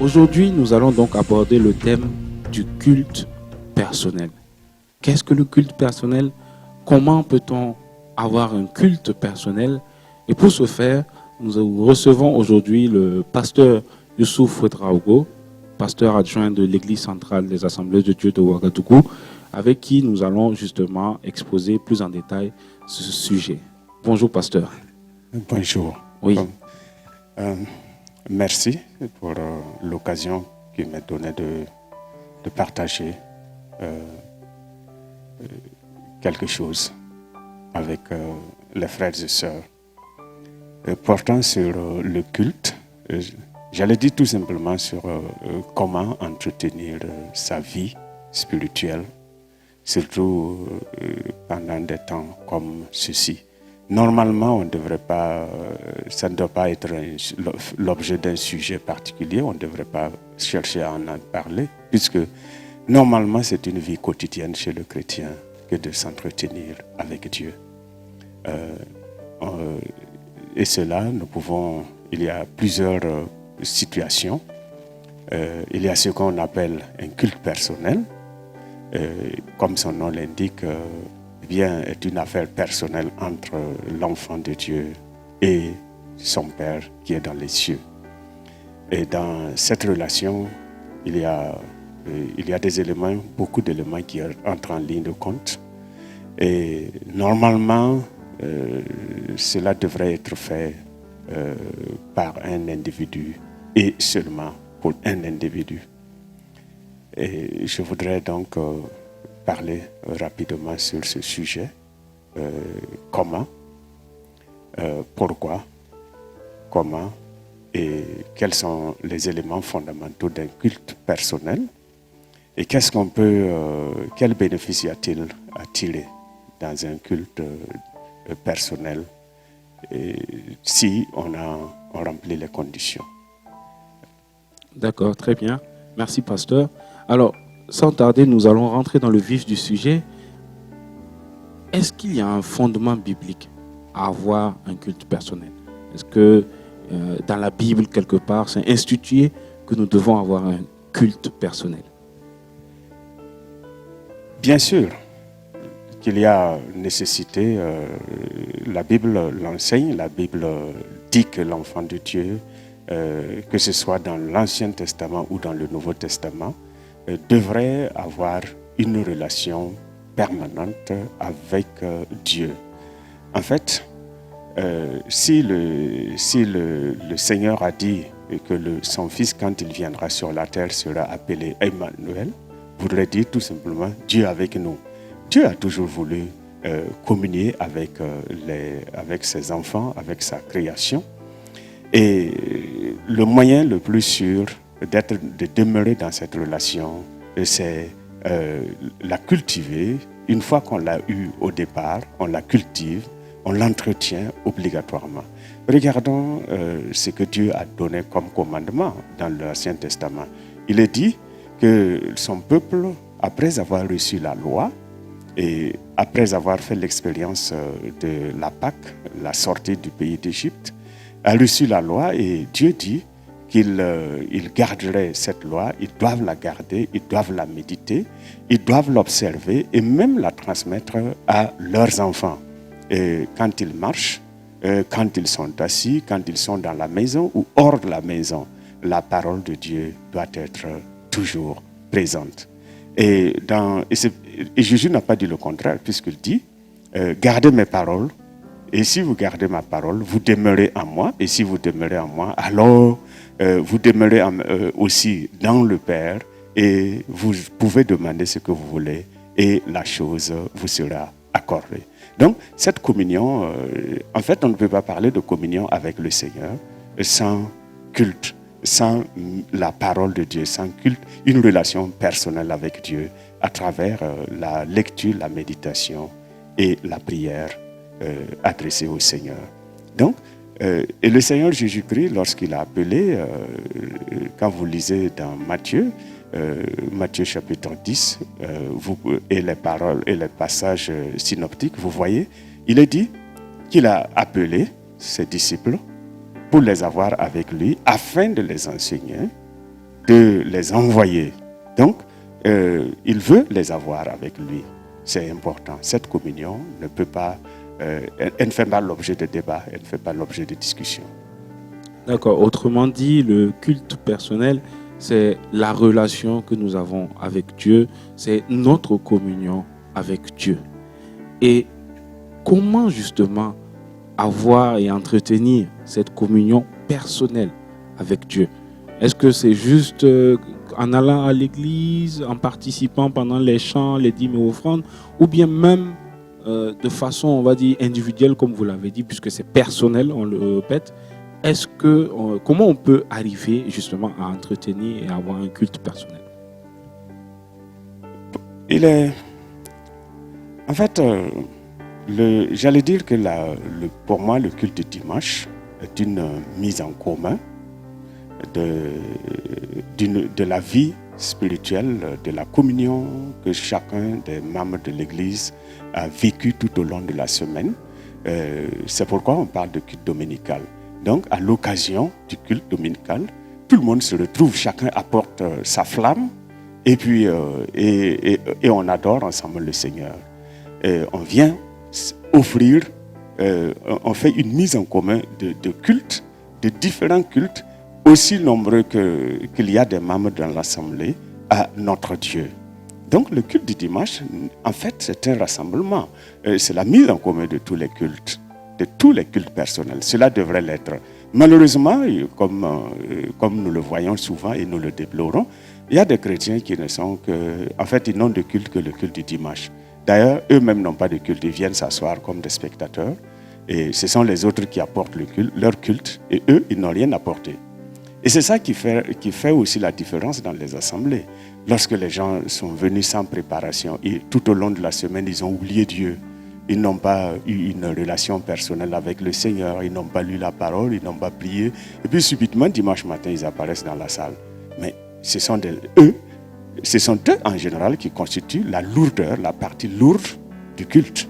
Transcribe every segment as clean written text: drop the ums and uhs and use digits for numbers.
Aujourd'hui, nous allons donc aborder le thème du culte personnel. Qu'est-ce que le culte personnel? Comment peut-on avoir un culte personnel? Et pour ce faire, nous recevons aujourd'hui le pasteur Youssouf Ouedraogo, pasteur adjoint de l'Église centrale des Assemblées de Dieu de Ouagadougou, avec qui nous allons justement exposer plus en détail ce sujet. Bonjour, pasteur. Bonjour. Oui. Merci pour l'occasion qui m'est donnée de partager quelque chose avec les frères et sœurs. Portant sur le culte, j'allais dire tout simplement sur comment entretenir sa vie spirituelle, surtout pendant des temps comme ceci. Normalement, on devrait pas, ça ne doit pas être l'objet d'un sujet particulier, on ne devrait pas chercher à en parler, puisque normalement, c'est une vie quotidienne chez le chrétien que de s'entretenir avec Dieu. Et cela, il y a plusieurs situations. Il y a ce qu'on appelle un culte personnel, comme son nom l'indique, est une affaire personnelle entre l'enfant de Dieu et son Père qui est dans les cieux. Et dans cette relation, il y a des éléments, beaucoup d'éléments qui entrent en ligne de compte. Et normalement, cela devrait être fait par un individu et seulement pour un individu. Et je voudrais donc parler rapidement sur ce sujet. Comment, pourquoi, comment et quels sont les éléments fondamentaux d'un culte personnel et quel bénéfice y a-t-il à tirer dans un culte personnel si on remplit les conditions. D'accord, très bien. Merci, pasteur. Alors, sans tarder, nous allons rentrer dans le vif du sujet. Est-ce qu'il y a un fondement biblique à avoir un culte personnel? Est-ce que dans la Bible, quelque part, c'est institué que nous devons avoir un culte personnel? Bien sûr qu'il y a nécessité. La Bible l'enseigne. La Bible dit que l'enfant de Dieu, que ce soit dans l'Ancien Testament ou dans le Nouveau Testament, devrait avoir une relation permanente avec Dieu. En fait, si le Seigneur a dit que son Fils, quand il viendra sur la terre, sera appelé Emmanuel, voudrait dire tout simplement Dieu avec nous. Dieu a toujours voulu communier avec ses enfants, avec sa création. Et le moyen le plus sûr de demeurer dans cette relation, c'est la cultiver. Une fois qu'on l'a eue au départ, on la cultive, on l'entretient obligatoirement. Regardons ce que Dieu a donné comme commandement dans l'Ancien Testament. Il est dit que son peuple, après avoir reçu la loi et après avoir fait l'expérience de la Pâque, la sortie du pays d'Égypte, a reçu la loi et Dieu dit qu'ils garderaient cette loi, ils doivent la garder, ils doivent la méditer, ils doivent l'observer et même la transmettre à leurs enfants. Et quand ils marchent, quand ils sont assis, quand ils sont dans la maison ou hors de la maison, la parole de Dieu doit être toujours présente. Et Jésus n'a pas dit le contraire, puisqu'il dit gardez mes paroles. Et si vous gardez ma parole, vous demeurez en moi. Et si vous demeurez en moi, alors vous demeurez aussi dans le Père. Et vous pouvez demander ce que vous voulez. Et la chose vous sera accordée. Donc, cette communion, en fait, on ne peut pas parler de communion avec le Seigneur sans culte, sans la parole de Dieu, sans culte, une relation personnelle avec Dieu à travers la lecture, la méditation et la prière adressé au Seigneur. Donc, et le Seigneur Jésus-Christ, lorsqu'il a appelé, quand vous lisez dans Matthieu chapitre 10, et les paroles et les passages synoptiques, vous voyez, il est dit qu'il a appelé ses disciples pour les avoir avec lui, afin de les enseigner de les envoyer. Donc, il veut les avoir avec lui. C'est important. Cette communion ne peut pas, elle ne fait pas l'objet de débat, elle ne fait pas l'objet de discussion. D'accord. Autrement dit, le culte personnel, c'est la relation que nous avons avec Dieu, c'est notre communion avec Dieu. Et comment justement avoir et entretenir cette communion personnelle avec Dieu? Est-ce que c'est juste en allant à l'église, en participant pendant les chants, les dîmes et offrandes, ou bien même de façon, on va dire, individuelle, comme vous l'avez dit, puisque c'est personnel, on le répète. Comment on peut arriver justement à entretenir et à avoir un culte personnel? En fait, j'allais dire que pour moi, le culte du dimanche est une mise en commun de la vie spirituelle, de la communion que chacun des membres de l'Église a vécu tout au long de la semaine. C'est pourquoi on parle de culte dominical. Donc, à l'occasion du culte dominical, tout le monde se retrouve, chacun apporte sa flamme et puis et on adore ensemble le Seigneur. On vient offrir, on fait une mise en commun de cultes, de différents cultes, aussi nombreux qu'il y a des membres dans l'Assemblée à notre Dieu. Donc le culte du dimanche, en fait, c'est un rassemblement. C'est la mise en commun de tous les cultes personnels. Cela devrait l'être. Malheureusement, comme nous le voyons souvent et nous le déplorons, il y a des chrétiens qui ne sont que... En fait, ils n'ont de culte que le culte du dimanche. D'ailleurs, eux-mêmes n'ont pas de culte. Ils viennent s'asseoir comme des spectateurs. Et ce sont les autres qui apportent leur culte. Et eux, ils n'ont rien apporté. Et c'est ça qui fait aussi la différence dans les assemblées. Lorsque les gens sont venus sans préparation et tout au long de la semaine, ils ont oublié Dieu. Ils n'ont pas eu une relation personnelle avec le Seigneur. Ils n'ont pas lu la parole, ils n'ont pas prié. Et puis subitement, dimanche matin, ils apparaissent dans la salle. Mais ce sont eux en général qui constituent la lourdeur, la partie lourde du culte.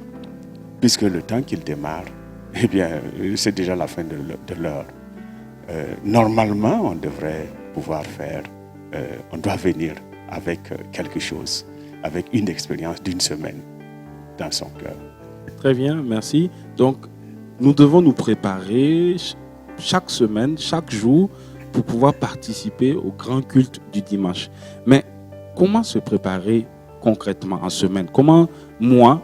Puisque le temps qu'il démarre, eh bien, c'est déjà la fin de l'heure. Normalement, on devrait pouvoir on doit venir avec quelque chose, avec une expérience d'une semaine dans son cœur. Très bien, merci. Donc, nous devons nous préparer chaque semaine, chaque jour, pour pouvoir participer au grand culte du dimanche. Mais comment se préparer concrètement en semaine? Comment moi,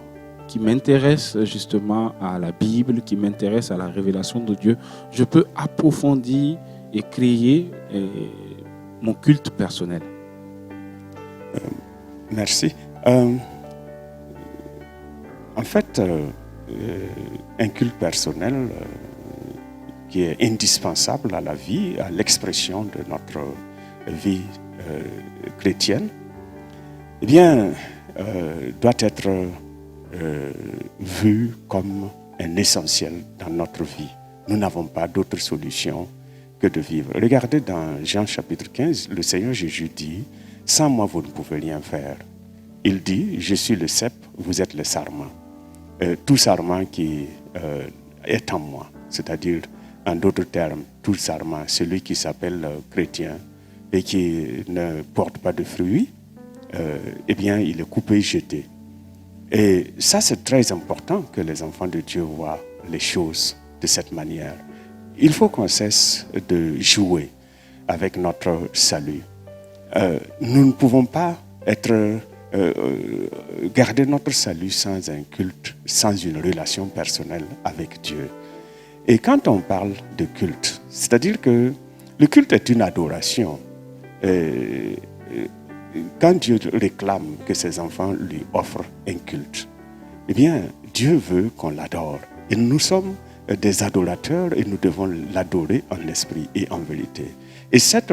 qui m'intéresse justement à la Bible, qui m'intéresse à la révélation de Dieu, je peux approfondir et créer mon culte personnel? Merci. En fait, un culte personnel qui est indispensable à la vie, à l'expression de notre vie chrétienne, eh bien, doit être vu comme un essentiel dans notre vie. Nous n'avons pas d'autre solution que de vivre. Regardez dans Jean chapitre 15, le Seigneur Jésus dit, « Sans moi, vous ne pouvez rien faire. » Il dit, « Je suis le cep, vous êtes le sarment. » Tout sarment qui est en moi, c'est-à-dire, en d'autres termes, tout sarment, celui qui s'appelle chrétien et qui ne porte pas de fruits, eh bien, il est coupé, jeté. Et ça, c'est très important que les enfants de Dieu voient les choses de cette manière. Il faut qu'on cesse de jouer avec notre salut. Nous ne pouvons pas garder notre salut sans un culte, sans une relation personnelle avec Dieu. Et quand on parle de culte, c'est-à-dire que le culte est une adoration. Quand Dieu réclame que ses enfants lui offrent un culte, eh bien, Dieu veut qu'on l'adore. Et nous sommes des adorateurs et nous devons l'adorer en esprit et en vérité. Et cette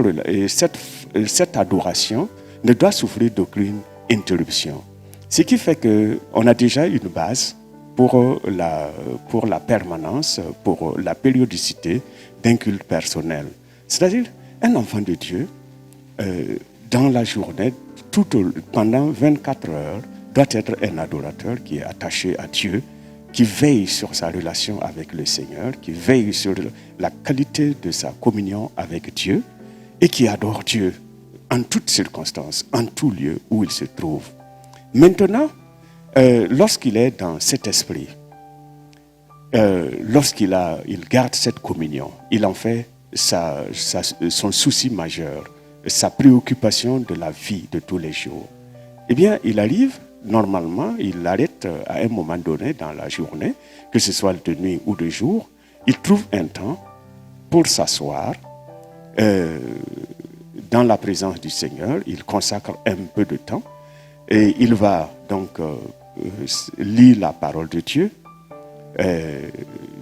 adoration ne doit souffrir d'aucune interruption. Ce qui fait qu'on a déjà une base pour la permanence, pour la périodicité d'un culte personnel. C'est-à-dire, un enfant de Dieu, dans la journée, pendant 24 heures, doit être un adorateur qui est attaché à Dieu, qui veille sur sa relation avec le Seigneur, qui veille sur la qualité de sa communion avec Dieu et qui adore Dieu en toutes circonstances, en tout lieu où il se trouve. Maintenant, lorsqu'il est dans cet esprit, lorsqu'il garde cette communion, il en fait son souci majeur, sa préoccupation de la vie de tous les jours. Eh bien, il arrive, normalement, il arrête à un moment donné dans la journée, que ce soit de nuit ou de jour, il trouve un temps pour s'asseoir dans la présence du Seigneur, il consacre un peu de temps et il va donc lire la parole de Dieu,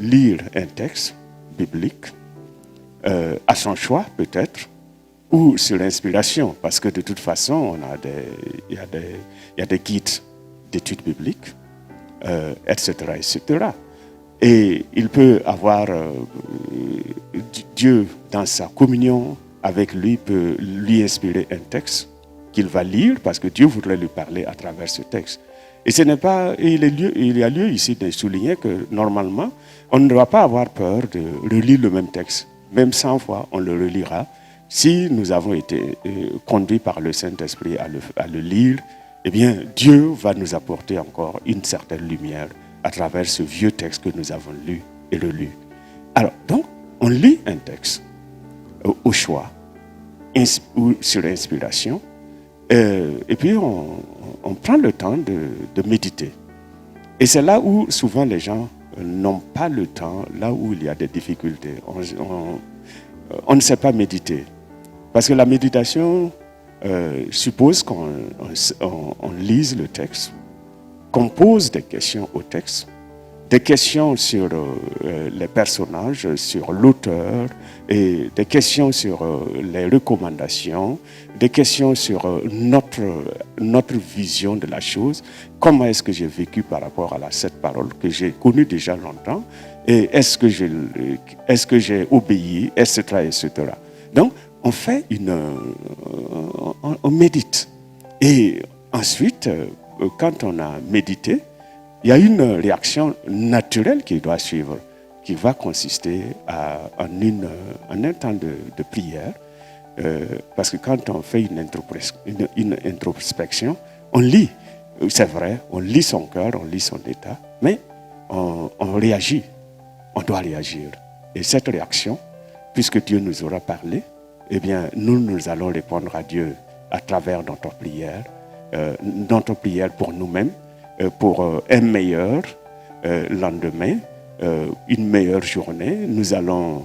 lire un texte biblique, à son choix peut-être, ou sur l'inspiration, parce que de toute façon, il y a des guides d'études bibliques, etc., etc. Et il peut avoir Dieu dans sa communion avec lui, peut lui inspirer un texte qu'il va lire, parce que Dieu voudrait lui parler à travers ce texte. Et ce n'est pas, il y a lieu ici de souligner que normalement, on ne doit pas avoir peur de relire le même texte. Même 100 fois, on le relira. Si nous avons été conduits par le Saint-Esprit à le lire, eh bien, Dieu va nous apporter encore une certaine lumière à travers ce vieux texte que nous avons lu et relu. Alors, donc, on lit un texte au choix, ou sur inspiration, et puis on prend le temps de méditer. Et c'est là où souvent les gens n'ont pas le temps, là où il y a des difficultés. On ne sait pas méditer. Parce que la méditation suppose qu'on lise le texte, qu'on pose des questions au texte, des questions sur les personnages, sur l'auteur, et des questions sur les recommandations, des questions sur notre vision de la chose. Comment est-ce que j'ai vécu par rapport à cette parole que j'ai connue déjà longtemps, et est-ce que j'ai obéi, etc., etc. Donc, on fait on médite. Et ensuite, quand on a médité, il y a une réaction naturelle qui doit suivre, qui va consister en un temps de prière. Parce que quand on fait une introspection, on lit, c'est vrai, on lit son cœur, on lit son état, mais on réagit, on doit réagir. Et cette réaction, puisque Dieu nous aura parlé, eh bien, nous allons répondre à Dieu à travers notre prière pour nous-mêmes, pour un meilleur lendemain, une meilleure journée. Nous allons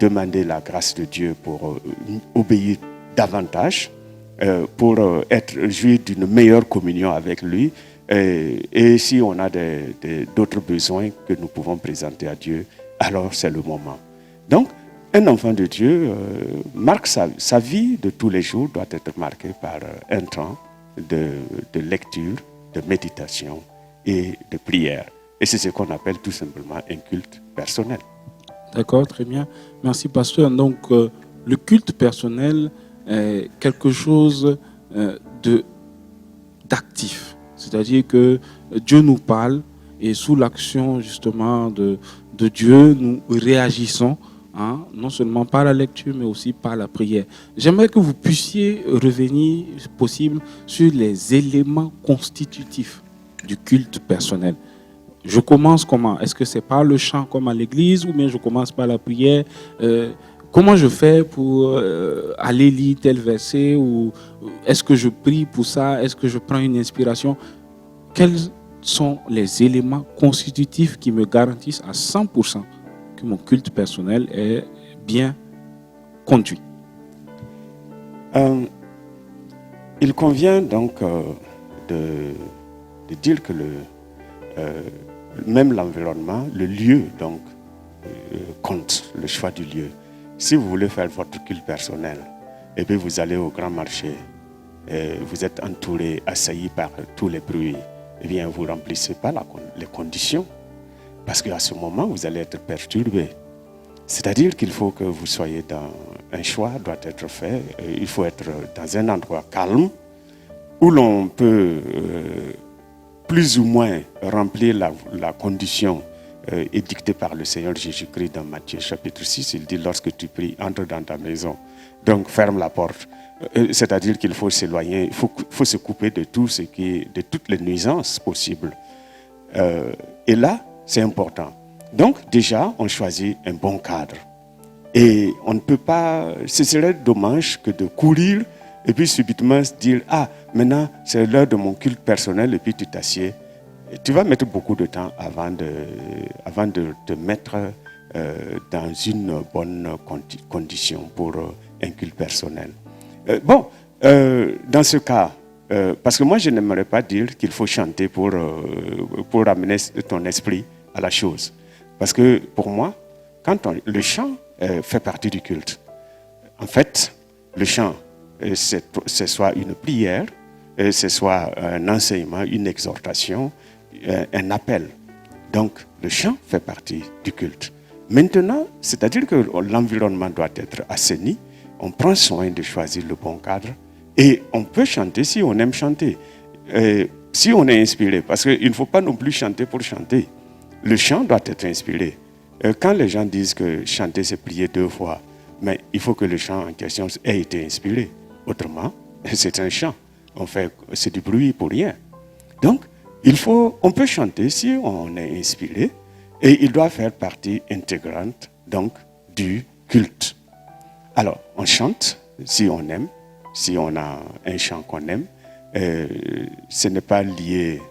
demander la grâce de Dieu pour obéir davantage, pour jouir d'une meilleure communion avec lui. Et si on a d'autres besoins que nous pouvons présenter à Dieu, alors c'est le moment. Donc, un enfant de Dieu marque sa vie de tous les jours doit être marquée par un temps de lecture, de méditation et de prière. Et c'est ce qu'on appelle tout simplement un culte personnel. D'accord, très bien. Merci, pasteur. Donc, le culte personnel est quelque chose d'actif. C'est-à-dire que Dieu nous parle et sous l'action justement de Dieu, nous réagissons, non seulement par la lecture, mais aussi par la prière. J'aimerais que vous puissiez revenir, si possible, sur les éléments constitutifs du culte personnel. Je commence comment? Est-ce que c'est par le chant comme à l'église ou bien je commence par la prière? Comment je fais pour aller lire tel verset? Ou est-ce que je prie pour ça? Est-ce que je prends une inspiration? Quels sont les éléments constitutifs qui me garantissent à 100% que mon culte personnel est bien conduit? Il convient donc de dire que même l'environnement, le lieu donc compte, le choix du lieu. Si vous voulez faire votre culte personnel, et puis vous allez au grand marché, et vous êtes entouré, assailli par tous les bruits, eh bien vous ne remplissez pas les conditions. Parce qu'à ce moment, vous allez être perturbé. C'est-à-dire qu'il faut que vous soyez dans... Un choix doit être fait. Il faut être dans un endroit calme où l'on peut plus ou moins remplir la condition édictée par le Seigneur Jésus-Christ dans Matthieu chapitre 6. Il dit, lorsque tu pries, entre dans ta maison. Donc ferme la porte. C'est-à-dire qu'il faut s'éloigner, il faut se couper de de toutes les nuisances possibles. Et là, c'est important. Donc, déjà, on choisit un bon cadre. Et on ne peut pas, ce serait dommage que de courir et puis subitement se dire, ah, maintenant, c'est l'heure de mon culte personnel, et puis tu t'assieds. Tu vas mettre beaucoup de temps avant de te mettre dans une bonne condition pour un culte personnel. Dans ce cas, parce que moi, je n'aimerais pas dire qu'il faut chanter pour amener ton esprit à la chose. Parce que pour moi, le chant fait partie du culte. En fait, le chant, c'est soit une prière, c'est soit un enseignement, une exhortation, un appel. Donc, le chant fait partie du culte. Maintenant, c'est-à-dire que l'environnement doit être assaini. On prend soin de choisir le bon cadre et on peut chanter si on aime chanter. Si on est inspiré, parce qu'il ne faut pas non plus chanter pour chanter. Le chant doit être inspiré. Quand les gens disent que chanter, c'est prier 2 fois, mais il faut que le chant en question ait été inspiré. Autrement, c'est un chant. C'est du bruit pour rien. Donc, on peut chanter si on est inspiré et il doit faire partie intégrante donc, du culte. Alors, on chante si on aime, si on a un chant qu'on aime. Ce n'est pas lié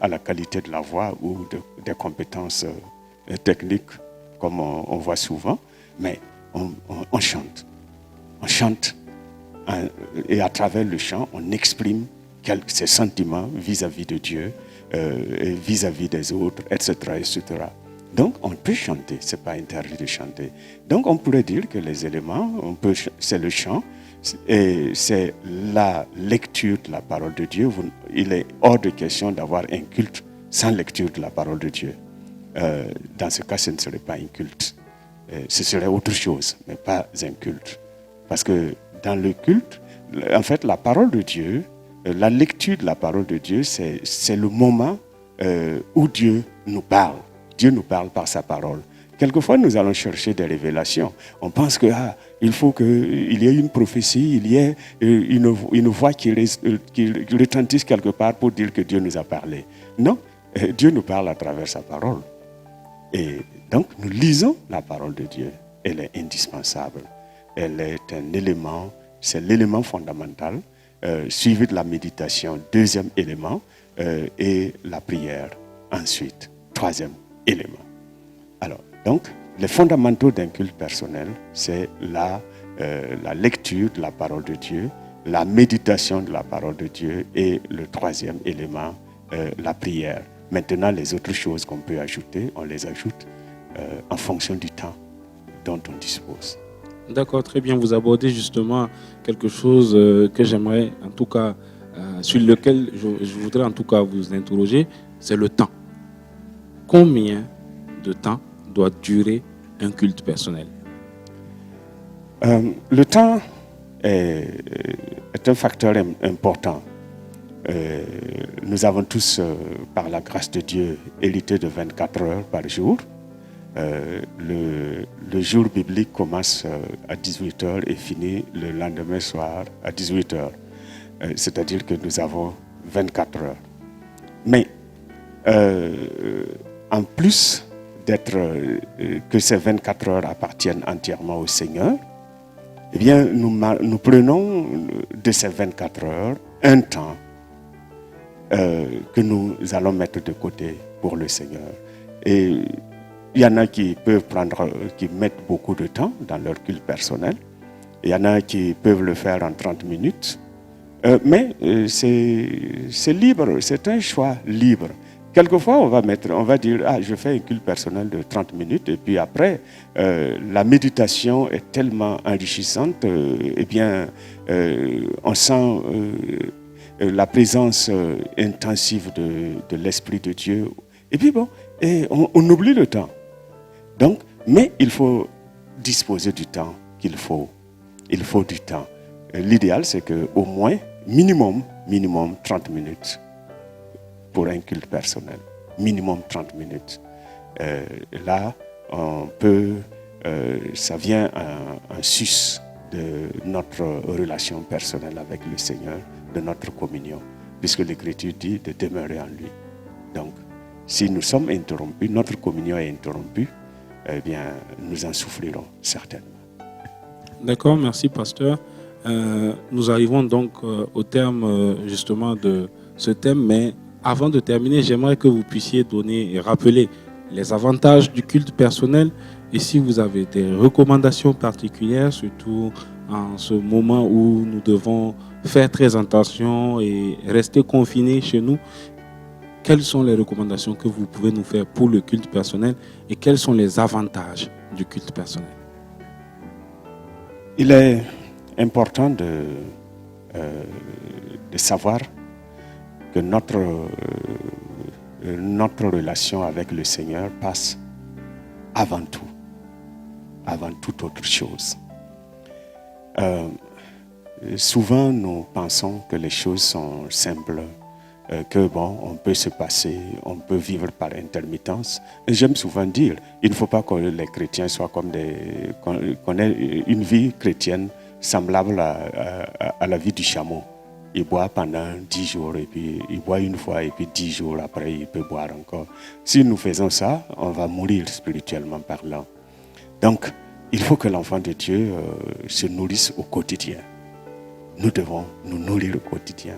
à la qualité de la voix ou des compétences techniques comme on voit souvent, mais on chante. On chante et à travers le chant, on exprime ses sentiments vis-à-vis de Dieu, et vis-à-vis des autres, etc., etc. Donc, on peut chanter, ce n'est pas interdit de chanter. Donc, on pourrait dire que les éléments, c'est le chant, et c'est la lecture de la parole de Dieu. Il est hors de question d'avoir un culte sans lecture de la parole de Dieu. Dans ce cas, ce ne serait pas un culte. Ce serait autre chose, mais pas un culte. Parce que dans le culte, en fait, la parole de Dieu, la lecture de la parole de Dieu, c'est le moment où Dieu nous parle. Dieu nous parle par sa parole. Quelquefois, nous allons chercher des révélations. On pense qu'il faut qu'il y ait une prophétie, il y ait une voix qui retentisse quelque part pour dire que Dieu nous a parlé. Non, Dieu nous parle à travers sa parole. Et donc, nous lisons la parole de Dieu. Elle est indispensable. Elle est un élément, c'est l'élément fondamental, suivi de la méditation, 2e élément, et la prière, ensuite, 3e élément. Alors, donc, les fondamentaux d'un culte personnel, c'est la lecture de la parole de Dieu, la méditation de la parole de Dieu et le 3e élément, la prière. Maintenant, les autres choses qu'on peut ajouter, on les ajoute en fonction du temps dont on dispose. D'accord, très bien. Vous abordez justement quelque chose que j'aimerais, en tout cas, sur lequel je voudrais en tout cas vous interroger, c'est le temps. Combien de temps doit durer un culte personnel? Le temps est un facteur important. Nous avons tous, par la grâce de Dieu, hérité de 24 heures par jour. Le jour biblique commence à 18h et finit le lendemain soir à 18h. C'est-à-dire que nous avons 24 heures. Mais en plus que ces 24 heures appartiennent entièrement au Seigneur, eh bien, nous prenons de ces 24 heures un temps que nous allons mettre de côté pour le Seigneur. Et il y en a qui mettent beaucoup de temps dans leur culte personnel. Il y en a qui peuvent le faire en 30 minutes. Mais c'est libre, c'est un choix libre. Quelquefois, on va dire, je fais un culte personnel de 30 minutes, et puis après, la méditation est tellement enrichissante, on sent la présence intensive de l'Esprit de Dieu. Et puis on oublie le temps. Donc, mais il faut disposer du temps qu'il faut. Il faut du temps. L'idéal, c'est qu'au moins, minimum 30 minutes pour un culte personnel. Minimum 30 minutes. Là, on peut, ça vient en sus de notre relation personnelle avec le Seigneur, de notre communion, puisque l'Écriture dit de demeurer en lui. Donc, si nous sommes interrompus, notre communion est interrompue, eh bien, nous en souffrirons certainement. D'accord, merci pasteur. Nous arrivons donc au terme justement de ce thème, mais avant de terminer, j'aimerais que vous puissiez donner et rappeler les avantages du culte personnel et si vous avez des recommandations particulières, surtout en ce moment où nous devons faire très attention et rester confinés chez nous. Quelles sont les recommandations que vous pouvez nous faire pour le culte personnel et quels sont les avantages du culte personnel? Il est important de savoir que notre relation avec le Seigneur passe avant toute autre chose. Souvent, nous pensons que les choses sont simples, que bon, on peut se passer, on peut vivre par intermittence. Et j'aime souvent dire, il ne faut pas que les chrétiens soient comme qu'on ait une vie chrétienne semblable à la vie du chameau. Il boit pendant 10 jours et puis il boit une fois et puis 10 jours après il peut boire encore. Si nous faisons ça, on va mourir spirituellement parlant. Donc, il faut que l'enfant de Dieu se nourrisse au quotidien. Nous devons nous nourrir au quotidien.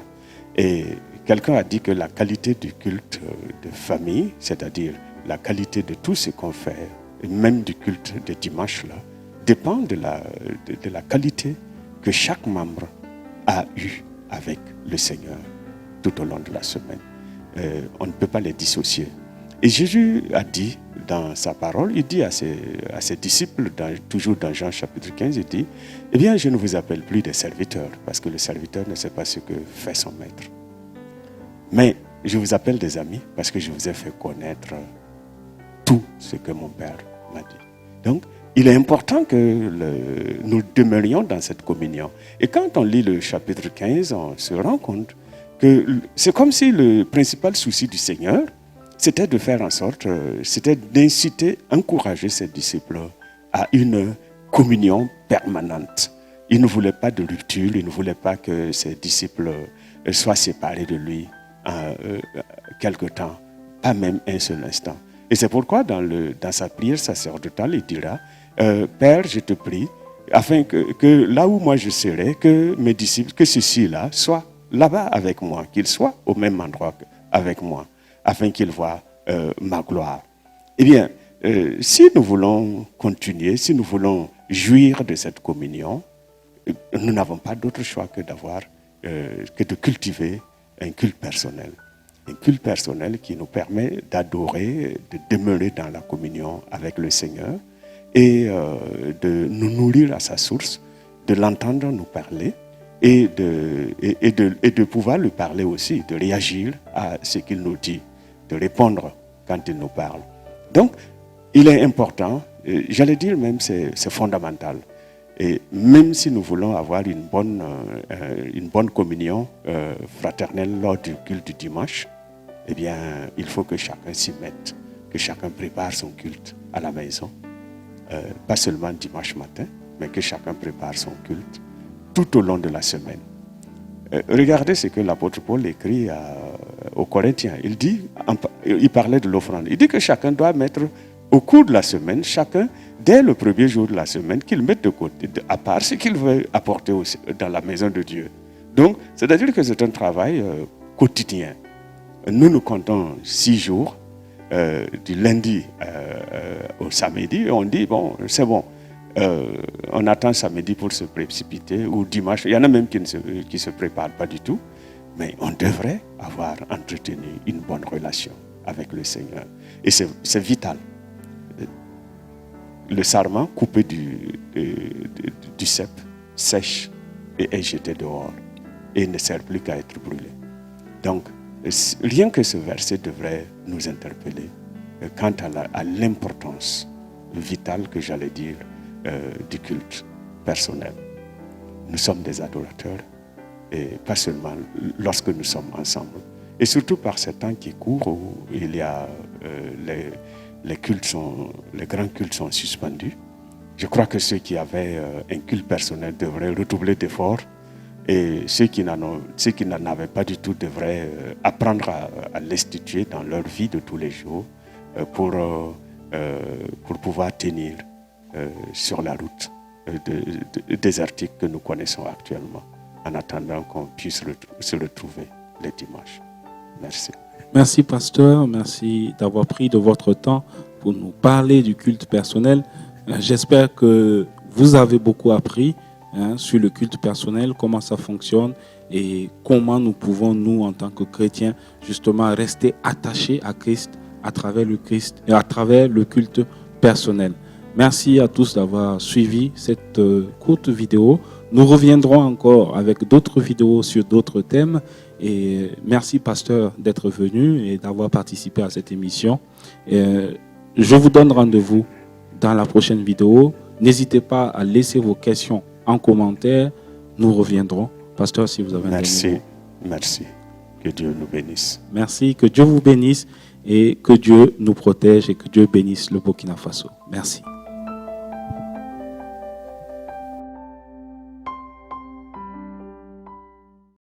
Et quelqu'un a dit que la qualité du culte de famille, c'est-à-dire la qualité de tout ce qu'on fait, et même du culte de dimanche, là, dépend de la qualité que chaque membre a eue avec le Seigneur tout au long de la semaine. On ne peut pas les dissocier. Et Jésus a dit dans sa parole, il dit à ses disciples, toujours dans Jean chapitre 15, il dit, eh bien, je ne vous appelle plus des serviteurs, parce que le serviteur ne sait pas ce que fait son maître. Mais je vous appelle des amis, parce que je vous ai fait connaître tout ce que mon Père m'a dit. Donc, il est important que nous demeurions dans cette communion. Et quand on lit le chapitre 15, on se rend compte que c'est comme si le principal souci du Seigneur, c'était de faire en sorte, c'était d'inciter, encourager ses disciples à une communion permanente. Il ne voulait pas de rupture, il ne voulait pas que ses disciples soient séparés de lui quelque temps, pas même un seul instant. Et c'est pourquoi dans sa prière sacerdotale, il dira, Père, je te prie, afin que là où moi je serai, que mes disciples, que ceux-ci-là soient là-bas avec moi, qu'ils soient au même endroit avec moi, afin qu'ils voient ma gloire. Eh bien, si nous voulons continuer, si nous voulons jouir de cette communion, nous n'avons pas d'autre choix que de cultiver un culte personnel. Un culte personnel qui nous permet d'adorer, de demeurer dans la communion avec le Seigneur et de nous nourrir à sa source, de l'entendre nous parler et de pouvoir lui parler aussi, de réagir à ce qu'il nous dit, de répondre quand il nous parle. Donc, il est important, j'allais dire même c'est fondamental. Et même si nous voulons avoir une bonne communion fraternelle lors du culte du dimanche, eh bien, il faut que chacun s'y mette, que chacun prépare son culte à la maison. Pas seulement dimanche matin, mais que chacun prépare son culte tout au long de la semaine. Regardez ce que l'apôtre Paul écrit aux Corinthiens. Il parlait de l'offrande. Il dit que chacun doit mettre au cours de la semaine, chacun, dès le premier jour de la semaine, qu'il mette de côté, à part ce qu'il veut apporter dans la maison de Dieu. Donc, c'est-à-dire que c'est un travail quotidien. Nous comptons 6 jours, du lundi au samedi, et on dit, bon, c'est bon. On attend samedi pour se précipiter, ou dimanche. Il y en a même qui ne se préparent pas du tout. Mais on devrait avoir entretenu une bonne relation avec le Seigneur. Et c'est vital. Le sarment coupé du cep sèche et est jeté dehors. Et ne sert plus qu'à être brûlé. Donc, rien que ce verset devrait nous interpeller quant à l'importance vitale, que j'allais dire, du culte personnel. Nous sommes des adorateurs, et pas seulement lorsque nous sommes ensemble. Et surtout par ces temps qui courent où il y a les grands cultes sont suspendus. Je crois que ceux qui avaient un culte personnel devraient redoubler d'efforts et ceux qui n'en avaient pas du tout devraient apprendre à l'instituer dans leur vie de tous les jours pour pouvoir tenir sur la route désertique que nous connaissons actuellement, en attendant qu'on puisse se retrouver les dimanches. Merci. Merci, pasteur. Merci d'avoir pris de votre temps pour nous parler du culte personnel. J'espère que vous avez beaucoup appris sur le culte personnel, comment ça fonctionne et comment nous pouvons, nous, en tant que chrétiens, justement rester attachés à Christ à travers le Christ et à travers le culte personnel. Merci à tous d'avoir suivi cette courte vidéo. Nous reviendrons encore avec d'autres vidéos sur d'autres thèmes. Et merci, pasteur, d'être venu et d'avoir participé à cette émission. Je vous donne rendez-vous dans la prochaine vidéo. N'hésitez pas à laisser vos questions en commentaire. Nous reviendrons. Pasteur, si vous avez un Merci. Merci. Que Dieu nous bénisse. Merci. Que Dieu vous bénisse et que Dieu nous protège et que Dieu bénisse le Burkina Faso. Merci.